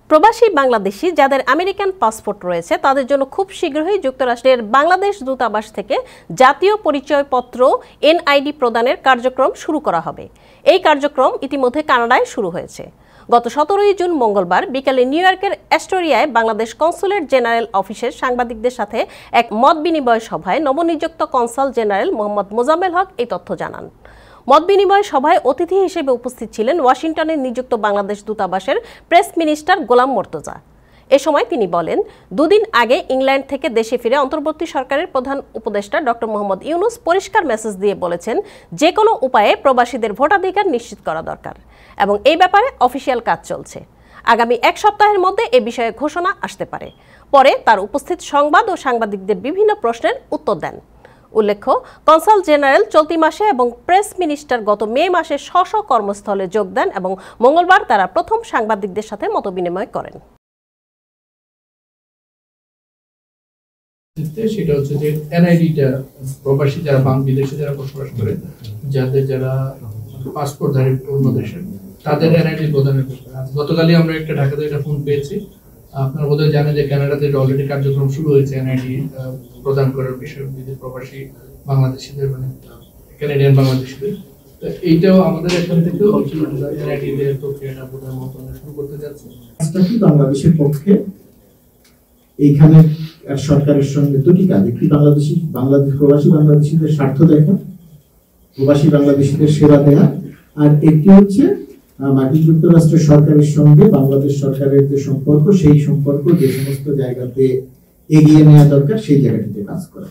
প্রবাসী বাংলাদেশি যাদের American passport রয়েছে তাদের জন্য খুব শীঘ্রই যুক্তরাষ্ট্রের বাংলাদেশ দূতাবাস থেকে জাতীয় পরিচয়পত্র এনআইডি প্রদানের কার্যক্রম শুরু করা হবে। এই কার্যক্রম ইতিমধ্যে কানাডায় শুরু হয়েছে। গত 17 জুন মঙ্গলবার বিকেলে নিউ ইয়র্কের অ্যাস্টোরিয়ায় বাংলাদেশ কনসুলেট জেনারেল অফিসের সাংবাদিকদের সাথে এক মত বিনিময় সভায় নবনিযুক্ত কনসাল জেনারেল মোহাম্মদ মোজাম্মেল হক এই তথ্য জানান। মত বিনিময় সভায় অতিথি হিসেবে উপস্থিত ছিলেন ওয়াশিংটনে নিযুক্ত বাংলাদেশ দূতাবাসের প্রেস মিনিস্টার গোলাম মর্তজা। এ সময় তিনি বলেন, দুদিন আগে ইংল্যান্ড থেকে দেশে ফিরে অন্তর্বর্তী সরকারের প্রধান উপদেষ্টা ডক্টর মোহাম্মদ ইউনুস পরিষ্কার মেসেজ দিয়ে বলেছেন যে কোনো উপায়ে প্রবাসীদের ভোটাধিকার নিশ্চিত করা দরকার এবং এই ব্যাপারে অফিসিয়াল কাজ চলছে। আগামী এক সপ্তাহের মধ্যে এ বিষয়ে ঘোষণা আসতে পারে। পরে তার উপস্থিত সংবাদ ও সাংবাদিকদের বিভিন্ন প্রশ্নের উত্তর দেন। উল্লেখ্য, কনসাল জেনারেল চলতি মাসে এবং প্রেস মিনিস্টার গত মে মাসে স্ব কর্মস্থলে যোগ দেন এবং মঙ্গলবার তারা প্রথম সাংবাদিকদের সাথে মতবিনিময় করেন। সেটা হচ্ছে যে এনআইডিটা প্রবাসী যারা বিদেশে যারা বসবাস করে যারা পাসপোর্টধারী অন্য দেশের তাদের এনআইডি প্রদানের ব্যাপারে গতকালই আমরা একটা ঢাকাতে একটা ফোন পেয়েছি। আপনারা বোধহয় জানেন যে কানাডাতে অলরেডি কার্যক্রম শুরু হয়েছে এনআইডি প্রদান করার বিষয়ে প্রবাসী বাংলাদেশিদের, মানে কানাডিয়ান বাংলাদেশিদের। এইটাও আমাদের এখান থেকে এনআইডি এর প্রক্রিয়াটা বোধহয় মন্ত্রণালয় শুরু করতে যাচ্ছে। বাংলাদেশের পক্ষে এইখানে সরকারের সঙ্গে দুটি কাজ, একটি বাংলাদেশ প্রবাসী বাংলাদেশিদের স্বার্থ দেখা, প্রবাসী বাংলাদেশিদের সেবা দেয়া, আর একটি হচ্ছে মার্কিন যুক্তরাষ্ট্রের সরকারের সঙ্গে বাংলাদেশ সরকারের যে সম্পর্ক, সেই সম্পর্ক যে সমস্ত জায়গাতে এগিয়ে নেওয়া দরকার সেই জায়গাটিতে কাজ করা।